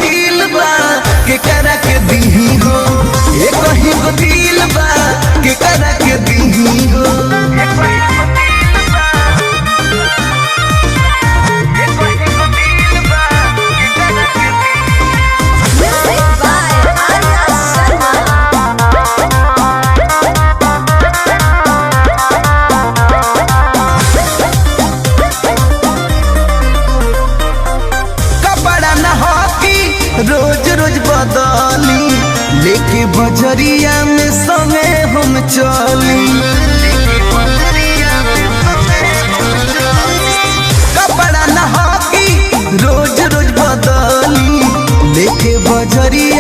दिल बा के करा के दीही हो, एक ही गो दिल बा के करा के दीही हो। रोज रोज बदली लेके बजरिया में संगे हम चली, कपड़ा न हकी रोज रोज बदली लेके बजरिया